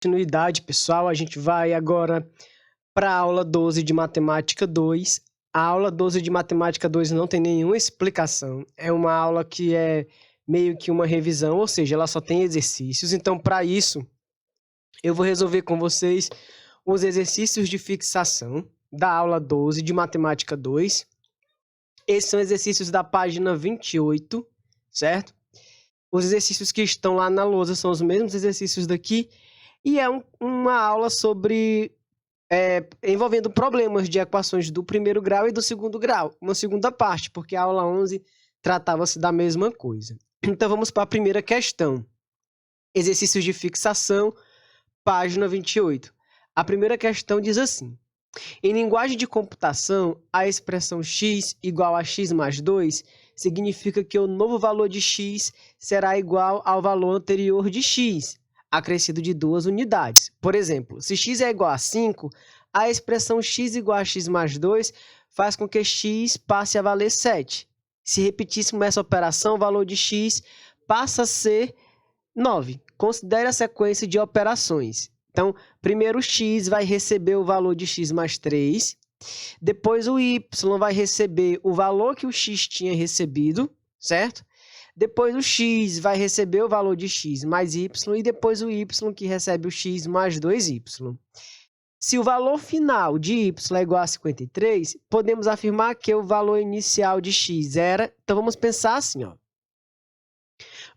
Continuidade, pessoal, a gente vai agora para a aula 12 de Matemática 2. A aula 12 de Matemática 2 não tem nenhuma explicação, é uma aula que é meio que uma revisão, ou seja, ela só tem exercícios. Então, para isso, eu vou resolver com vocês os exercícios de fixação da aula 12 de Matemática 2. Esses são exercícios da página 28, certo? Os exercícios que estão lá na lousa são os mesmos exercícios daqui, e é uma aula sobre envolvendo problemas de equações do primeiro grau e do segundo grau, uma segunda parte, porque a aula 11 tratava-se da mesma coisa. Então vamos para a primeira questão. Exercícios de fixação, página 28. A primeira questão diz assim: em linguagem de computação, a expressão x igual a x mais 2 significa que o novo valor de x será igual ao valor anterior de x, acrescido de 2 unidades. Por exemplo, se x é igual a 5, a expressão x igual a x mais 2 faz com que x passe a valer 7. Se repetíssemos essa operação, o valor de x passa a ser 9. Considere a sequência de operações. Então, primeiro o x vai receber o valor de x mais 3, depois o y vai receber o valor que o x tinha recebido, certo? Depois o x vai receber o valor de x mais y, e depois o y que recebe o x mais 2y. Se o valor final de y é igual a 53, podemos afirmar que o valor inicial de x era... Então, vamos pensar assim, ó.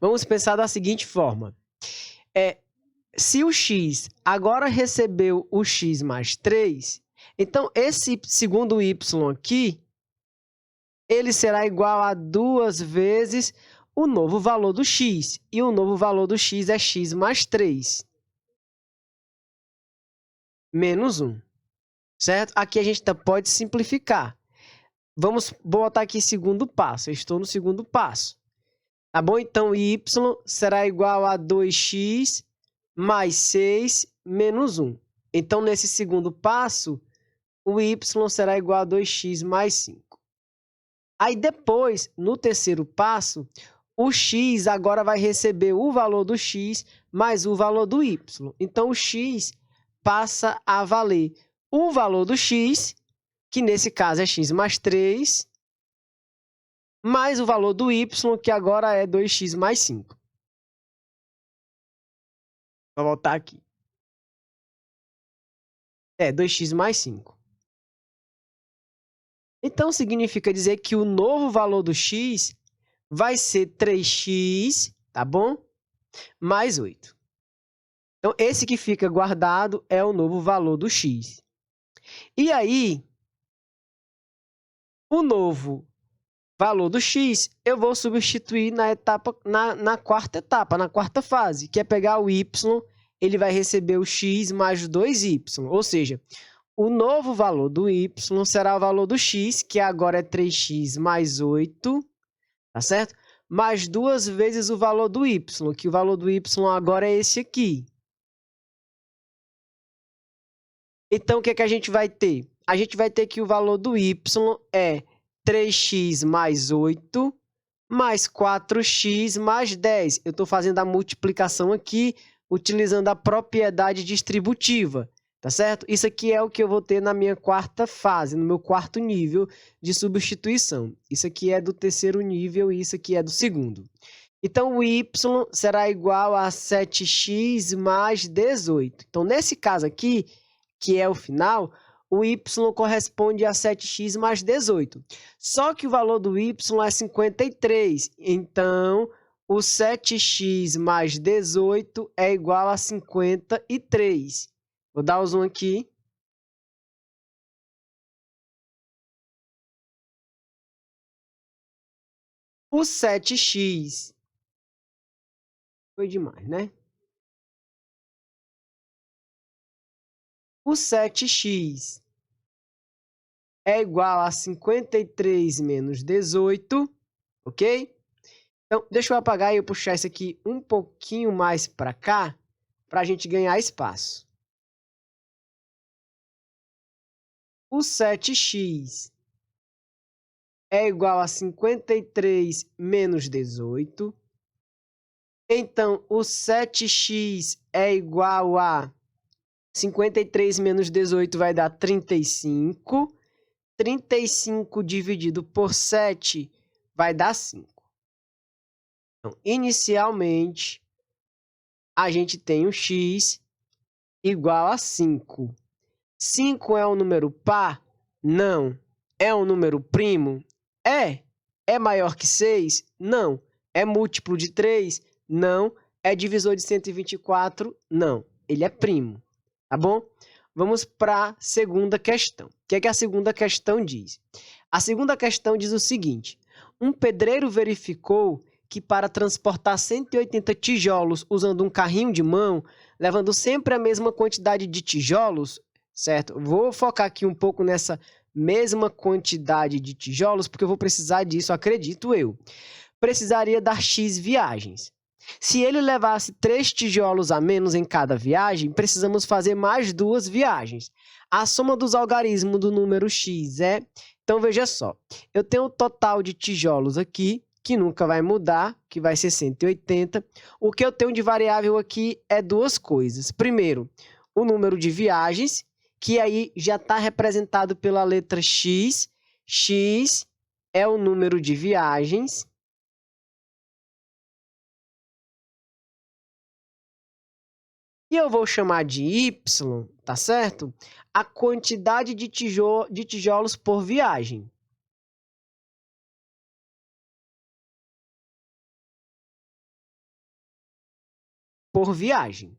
Vamos pensar da seguinte forma. Se o x agora recebeu o x mais 3, então esse segundo y aqui, ele será igual a 2 vezes o novo valor do x. E o novo valor do x é x mais 3. Menos 1. Certo? Aqui a gente pode simplificar. Vou botar aqui segundo passo. Eu estou no segundo passo. Tá bom? Então, y será igual a 2x mais 6 menos 1. Então, nesse segundo passo, o y será igual a 2x mais 5. Aí, depois, no terceiro passo, o x agora vai receber o valor do x mais o valor do y. Então, o x passa a valer o valor do x, que nesse caso é x mais 3, mais o valor do y, que agora é 2x mais 5. Vou voltar aqui. 2x mais 5. Então, significa dizer que o novo valor do x vai ser 3x, tá bom? Mais 8. Então, esse que fica guardado é o novo valor do x. E aí, o novo valor do x, eu vou substituir na quarta etapa, na quarta fase, que é pegar o y, ele vai receber o x mais 2y, ou seja, o novo valor do y será o valor do x, que agora é 3x mais 8, tá certo? Mais 2 vezes o valor do y, que o valor do y agora é esse aqui. Então, o que é que a gente vai ter? A gente vai ter que o valor do y é 3x mais 8 mais 4x mais 10. Eu estou fazendo a multiplicação aqui, utilizando a propriedade distributiva, tá certo? Isso aqui é o que eu vou ter na minha quarta fase, no meu quarto nível de substituição. Isso aqui é do terceiro nível e isso aqui é do segundo. Então, o y será igual a 7x mais 18. Então, nesse caso aqui, que é o final, o y corresponde a 7x mais 18. Só que o valor do y é 53. Então, o 7x mais 18 é igual a 53. Vou dar o zoom aqui. O 7x foi demais, né? O 7x é igual a 53 menos 18, ok? Então, deixa eu apagar e eu puxar isso aqui um pouquinho mais para cá, para a gente ganhar espaço. O 7x é igual a 53 menos 18. Então, o 7x é igual a 53 menos 18 vai dar 35. 35 dividido por 7 vai dar 5. Então, inicialmente, a gente tem o x igual a 5. 5 é um número par? Não. É um número primo? É. É maior que 6? Não. É múltiplo de 3? Não. É divisor de 124? Não. Ele é primo. Tá bom? Vamos para a segunda questão. O que é que a segunda questão diz? A segunda questão diz o seguinte: um pedreiro verificou que para transportar 180 tijolos usando um carrinho de mão, levando sempre a mesma quantidade de tijolos, certo? Vou focar aqui um pouco nessa mesma quantidade de tijolos, porque eu vou precisar disso, acredito eu. Precisaria dar X viagens. Se ele levasse 3 tijolos a menos em cada viagem, precisamos fazer mais 2 viagens. A soma dos algarismos do número x é... Então, veja só. Eu tenho o total de tijolos aqui, que nunca vai mudar, que vai ser 180. O que eu tenho de variável aqui é duas coisas. Primeiro, o número de viagens, que aí já está representado pela letra x. X é o número de viagens. E eu vou chamar de y, tá certo? A quantidade de tijolos por viagem. Por viagem. Ou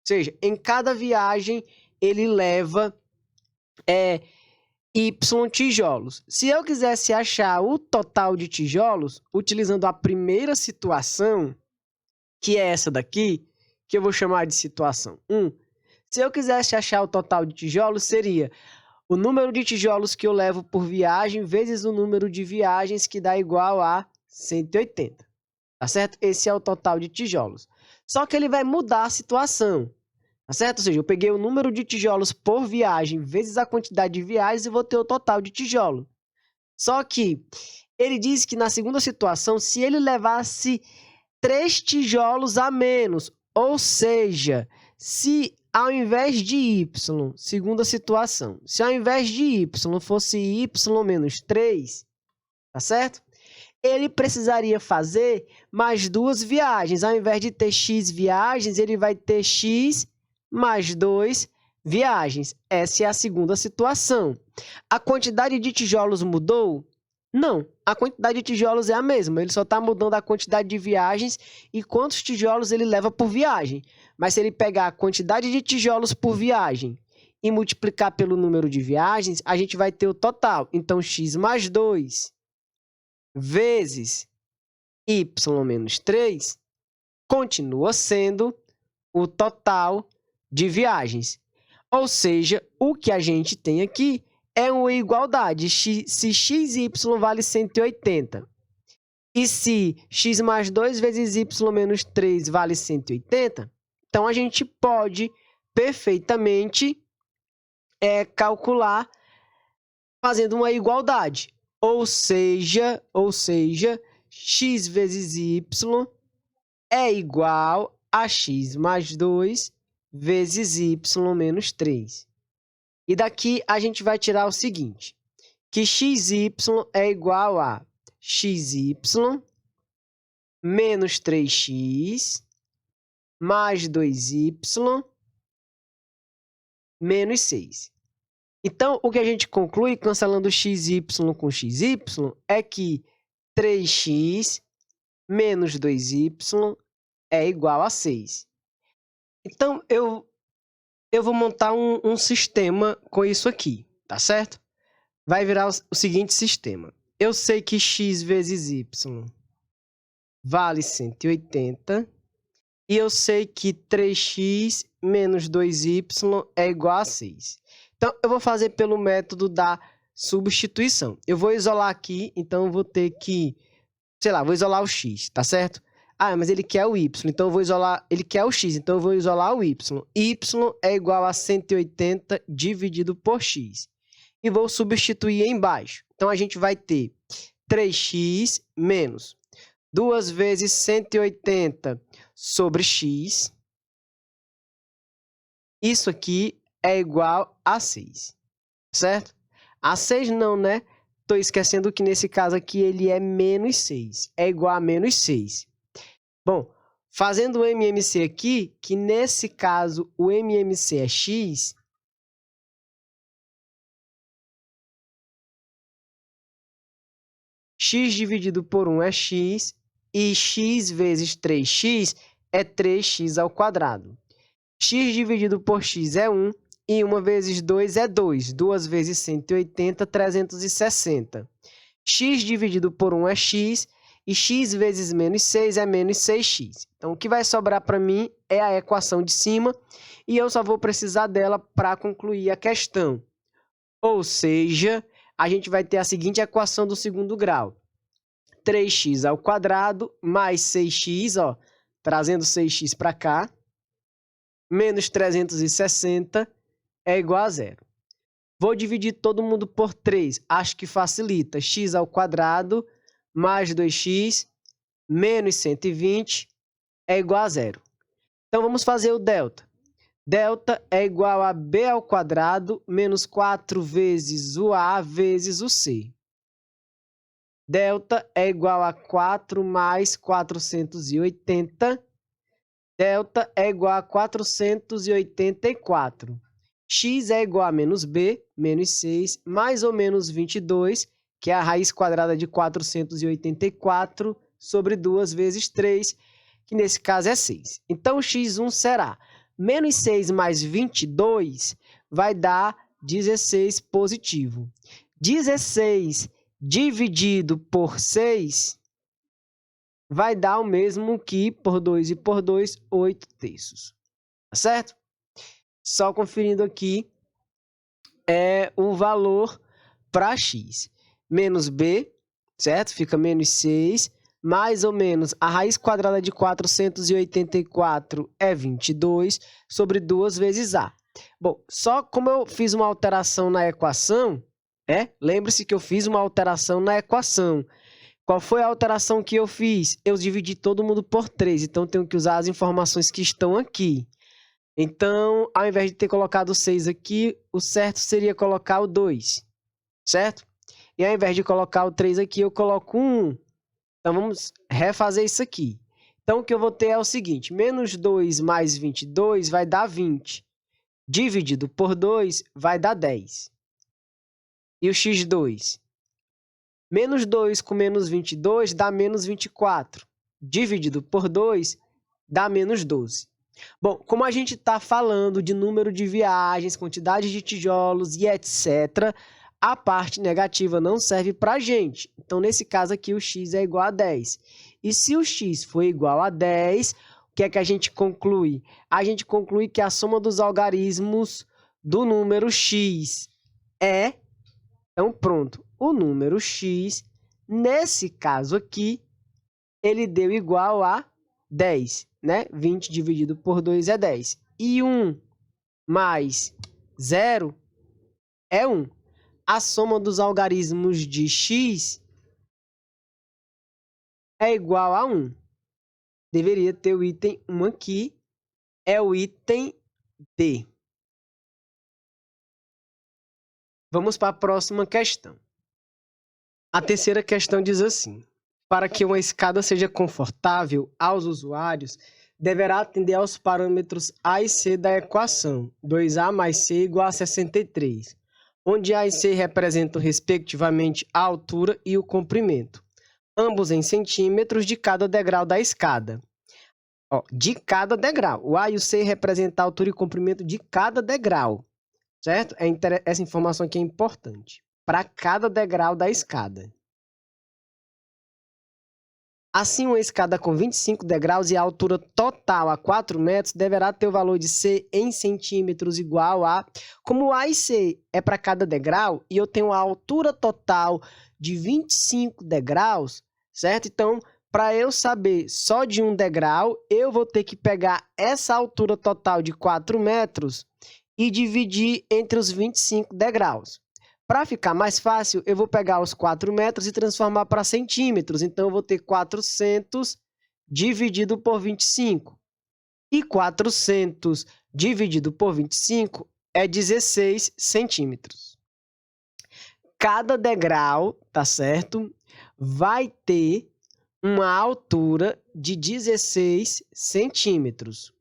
seja, em cada viagem ele leva y tijolos. Se eu quisesse achar o total de tijolos, utilizando a primeira situação, que é essa daqui, que eu vou chamar de situação 1, se eu quisesse achar o total de tijolos, seria o número de tijolos que eu levo por viagem vezes o número de viagens, que dá igual a 180. Tá certo? Esse é o total de tijolos. Só que ele vai mudar a situação. Tá certo? Ou seja, eu peguei o número de tijolos por viagem vezes a quantidade de viagens e vou ter o total de tijolo. Só que ele diz que na segunda situação, se ele levasse 3 tijolos a menos, ou seja, se ao invés de y, segunda situação, se ao invés de y fosse y menos 3, tá certo? Ele precisaria fazer mais 2 viagens. Ao invés de ter x viagens, ele vai ter x mais 2 viagens. Essa é a segunda situação. A quantidade de tijolos mudou? Não, a quantidade de tijolos é a mesma, ele só está mudando a quantidade de viagens e quantos tijolos ele leva por viagem. Mas se ele pegar a quantidade de tijolos por viagem e multiplicar pelo número de viagens, a gente vai ter o total. Então, x mais 2 vezes y menos 3 continua sendo o total de viagens. Ou seja, o que a gente tem aqui é uma igualdade. Se x e y vale 180 e se x mais 2 vezes y menos 3 vale 180, então a gente pode perfeitamente calcular fazendo uma igualdade. Ou seja, x vezes y é igual a x mais 2 vezes y menos 3. E daqui a gente vai tirar o seguinte, que xy é igual a xy menos 3x mais 2y menos 6. Então, o que a gente conclui, cancelando xy com xy, é que 3x menos 2y é igual a 6. Então, eu vou montar um sistema com isso aqui, tá certo? Vai virar o seguinte sistema. Eu sei que x vezes y vale 180 e eu sei que 3x menos 2y é igual a 6. Então, eu vou fazer pelo método da substituição. Eu vou isolar aqui, então eu vou ter que, sei lá, vou isolar o x, tá certo? Ah, mas ele quer o y, então eu vou isolar, ele quer o x, então eu vou isolar o y. Y é igual a 180 dividido por x. E vou substituir embaixo. Então, a gente vai ter 3x menos 2 vezes 180 sobre x. Isso aqui é igual a 6, certo? A 6 não, né? Estou esquecendo que nesse caso aqui ele é menos 6. É igual a menos 6. Bom, fazendo o MMC aqui, que nesse caso o MMC é x, x dividido por 1 é x, e x vezes 3x é 3x ao quadrado. X dividido por x é 1, e 1 vezes 2 é 2. 2 vezes 180, 360. X dividido por 1 é x, e x vezes menos 6 é menos 6x. Então, o que vai sobrar para mim é a equação de cima, e eu só vou precisar dela para concluir a questão. Ou seja, a gente vai ter a seguinte equação do segundo grau. 3x ao quadrado mais 6x, ó, trazendo 6x para cá, menos 360 é igual a zero. Vou dividir todo mundo por 3, acho que facilita. X ao quadrado mais 2x menos 120 é igual a zero. Então, vamos fazer o delta. Delta é igual a b ao quadrado menos 4 vezes o a vezes o c. Delta é igual a 4 mais 480. Delta é igual a 484. X é igual a menos b, menos 6, mais ou menos 22, que é a raiz quadrada de 484, sobre 2 vezes 3, que nesse caso é 6. Então, x1 será menos 6 mais 22, vai dar 16 positivo. 16 dividido por 6 vai dar o mesmo que por 2 e por 2, 8 terços. Tá certo? Só conferindo aqui o valor para x. Menos b, certo? Fica menos 6, mais ou menos a raiz quadrada de 484 é 22, sobre 2 vezes a. Bom, só como eu fiz uma alteração na equação, lembre-se que eu fiz uma alteração na equação. Qual foi a alteração que eu fiz? Eu dividi todo mundo por 3, então tenho que usar as informações que estão aqui. Então, ao invés de ter colocado o 6 aqui, o certo seria colocar o 2, certo? E ao invés de colocar o 3 aqui, eu coloco 1. Então, vamos refazer isso aqui. Então, o que eu vou ter é o seguinte, menos 2 mais 22 vai dar 20. Dividido por 2 vai dar 10. E o x2? Menos 2 com menos 22 dá menos 24. Dividido por 2 dá menos 12. Bom, como a gente está falando de número de viagens, quantidade de tijolos e etc., a parte negativa não serve para a gente. Então, nesse caso aqui, o x é igual a 10. E se o x for igual a 10, o que é que a gente conclui? A gente conclui que a soma dos algarismos do número x é... Então, pronto. O número x, nesse caso aqui, ele deu igual a 10, né? 20 dividido por 2 é 10. E 1 mais 0 é 1. A soma dos algarismos de x é igual a 1. Deveria ter o item 1 aqui. É o item D. Vamos para a próxima questão. A terceira questão diz assim: para que uma escada seja confortável aos usuários, deverá atender aos parâmetros A e C da equação 2A mais C igual a 63, onde A e C representam, respectivamente, a altura e o comprimento, ambos em centímetros de cada degrau da escada. De cada degrau. O A e o C representam a altura e o comprimento de cada degrau, certo? Essa informação aqui é importante. Para cada degrau da escada. Assim, uma escada com 25 degraus e a altura total a 4 metros deverá ter o valor de C em centímetros igual a... Como A e C é para cada degrau e eu tenho a altura total de 25 degraus, certo? Então, para eu saber só de um degrau, eu vou ter que pegar essa altura total de 4 metros e dividir entre os 25 degraus. Para ficar mais fácil, eu vou pegar os 4 metros e transformar para centímetros. Então, eu vou ter 400 dividido por 25. E 400 dividido por 25 é 16 centímetros. Cada degrau, tá certo? Vai ter uma altura de 16 centímetros.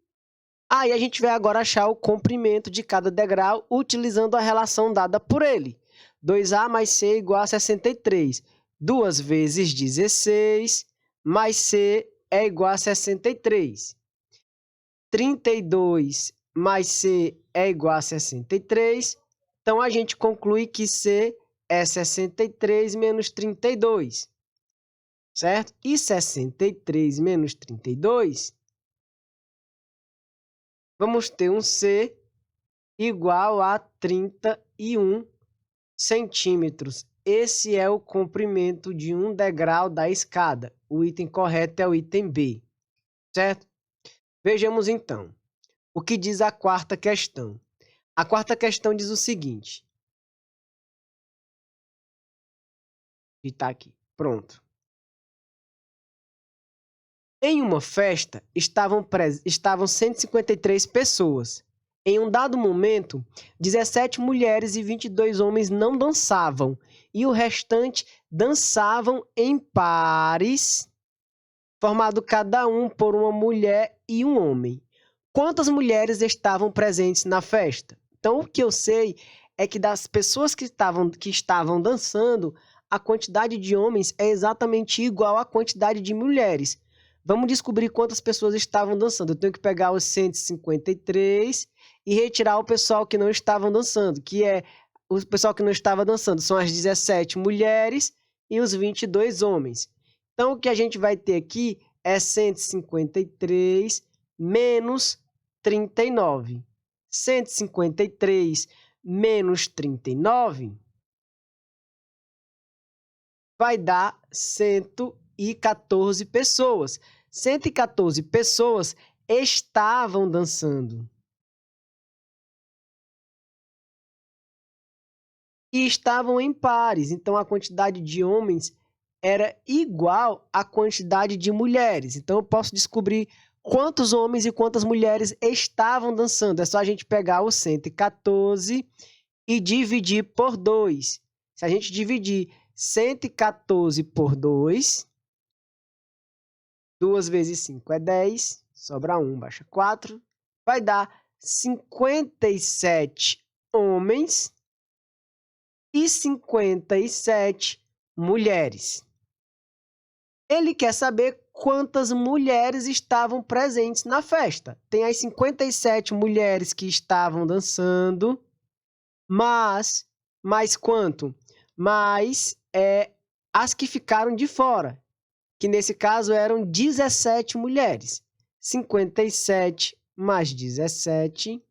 Aí a gente vai agora achar o comprimento de cada degrau utilizando a relação dada por ele. 2A mais C é igual a 63. 2 vezes 16 mais C é igual a 63. 32 mais C é igual a 63. Então, a gente conclui que C é 63 menos 32. Certo? E 63 menos 32, vamos ter um C igual a 31 centímetros. Esse é o comprimento de um degrau da escada. O item correto é o item B, certo? Vejamos então o que diz a quarta questão. A quarta questão diz o seguinte. Está aqui, pronto. Em uma festa, estavam 153 pessoas. Em um dado momento, 17 mulheres e 22 homens não dançavam, e o restante dançavam em pares, formado cada um por uma mulher e um homem. Quantas mulheres estavam presentes na festa? Então, o que eu sei é que das pessoas que estavam dançando, a quantidade de homens é exatamente igual à quantidade de mulheres. Vamos descobrir quantas pessoas estavam dançando. Eu tenho que pegar os 153 e retirar o pessoal que não estavam dançando, que é o pessoal que não estava dançando. São as 17 mulheres e os 22 homens. Então, o que a gente vai ter aqui é 153 menos 39. 153 menos 39 vai dar 114 pessoas. 114 pessoas estavam dançando. E estavam em pares. Então, a quantidade de homens era igual à quantidade de mulheres. Então, eu posso descobrir quantos homens e quantas mulheres estavam dançando. É só a gente pegar o 114 e dividir por 2. Se a gente dividir 114 por 2... 2 vezes 5 é 10, sobra 1, baixa 4, vai dar 57 homens e 57 mulheres. Ele quer saber quantas mulheres estavam presentes na festa. Tem as 57 mulheres que estavam dançando, mas mais quanto? Mais as que ficaram de fora, que nesse caso eram 17 mulheres. 57 mais 17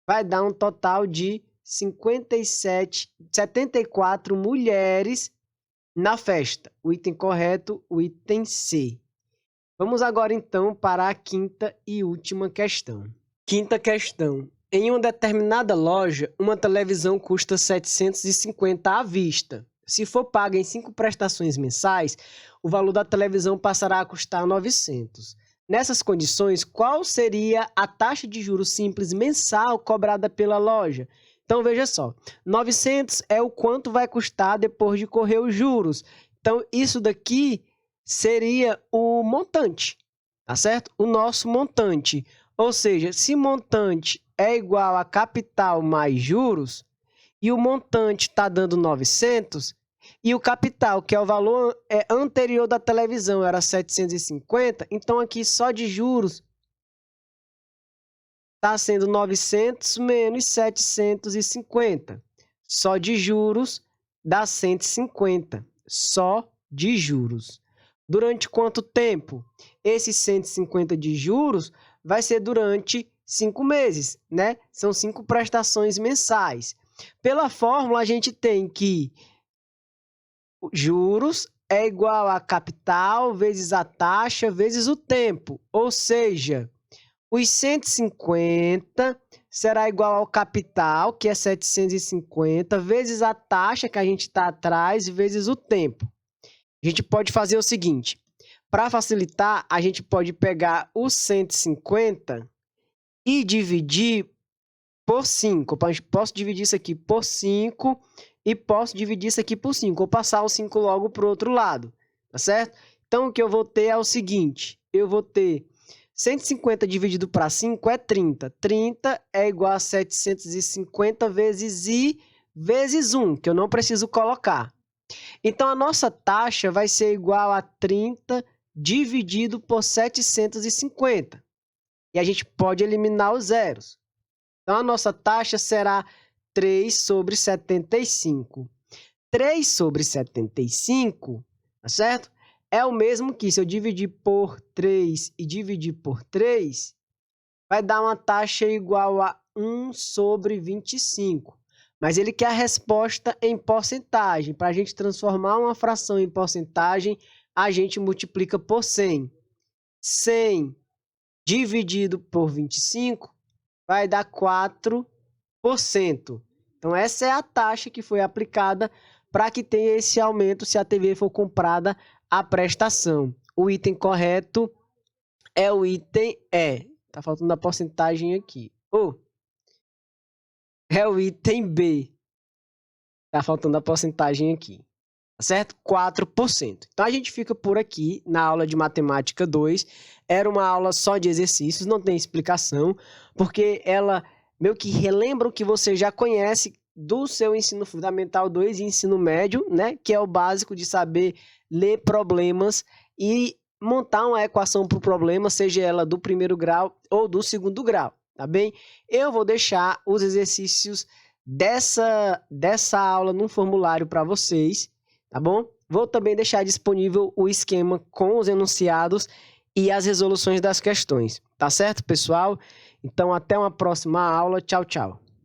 vai dar um total de 74 mulheres na festa. O item correto, o item C. Vamos agora, então, para a quinta e última questão. Quinta questão. Em uma determinada loja, uma televisão custa 750 à vista. Se for paga em 5 prestações mensais, o valor da televisão passará a custar 900. Nessas condições, qual seria a taxa de juros simples mensal cobrada pela loja? Então, veja só, 900 é o quanto vai custar depois de correr os juros. Então, isso daqui seria o montante, tá certo? O nosso montante. Ou seja, se montante é igual a capital mais juros, e o montante está dando 900, e o capital, que é o valor anterior da televisão, era 750, então aqui só de juros está sendo 900 menos 750. Só de juros dá 150. Só de juros. Durante quanto tempo? Esses 150 de juros vai ser durante 5 meses, né? São 5 prestações mensais. Pela fórmula, a gente tem que juros é igual a capital vezes a taxa vezes o tempo. Ou seja, Os 150 será igual ao capital, que é 750, vezes a taxa que a gente está atrás, vezes o tempo. A gente pode fazer o seguinte, para facilitar, a gente pode pegar os 150 e dividir por 5. Posso dividir isso aqui por 5 e posso dividir isso aqui por 5, ou passar o 5 logo para o outro lado, tá certo? Então, o que eu vou ter é o seguinte, eu vou ter 150 dividido para 5 é 30. 30 é igual a 750 vezes I vezes 1, que eu não preciso colocar. Então, a nossa taxa vai ser igual a 30 dividido por 750. E a gente pode eliminar os zeros. Então, a nossa taxa será 3 sobre 75. 3 sobre 75, tá certo? É o mesmo que se eu dividir por 3 e dividir por 3, vai dar uma taxa igual a 1 sobre 25. Mas ele quer a resposta em porcentagem. Para a gente transformar uma fração em porcentagem, a gente multiplica por 100. 100 dividido por 25 vai dar 4%. Então, essa é a taxa que foi aplicada para que tenha esse aumento se a TV for comprada à prestação. O item correto é o item E. Tá faltando a porcentagem aqui. É o item B. Tá faltando a porcentagem aqui. Tá certo? 4%. Então, a gente fica por aqui na aula de Matemática 2. Era uma aula só de exercícios, não tem explicação, porque ela meio que relembra o que você já conhece do seu ensino fundamental 2 e ensino médio, né? Que é o básico de saber ler problemas e montar uma equação para o problema, seja ela do primeiro grau ou do segundo grau, tá bem? Eu vou deixar os exercícios dessa aula no formulário para vocês, tá bom? Vou também deixar disponível o esquema com os enunciados e as resoluções das questões, tá certo, pessoal? Então, até uma próxima aula. Tchau, tchau.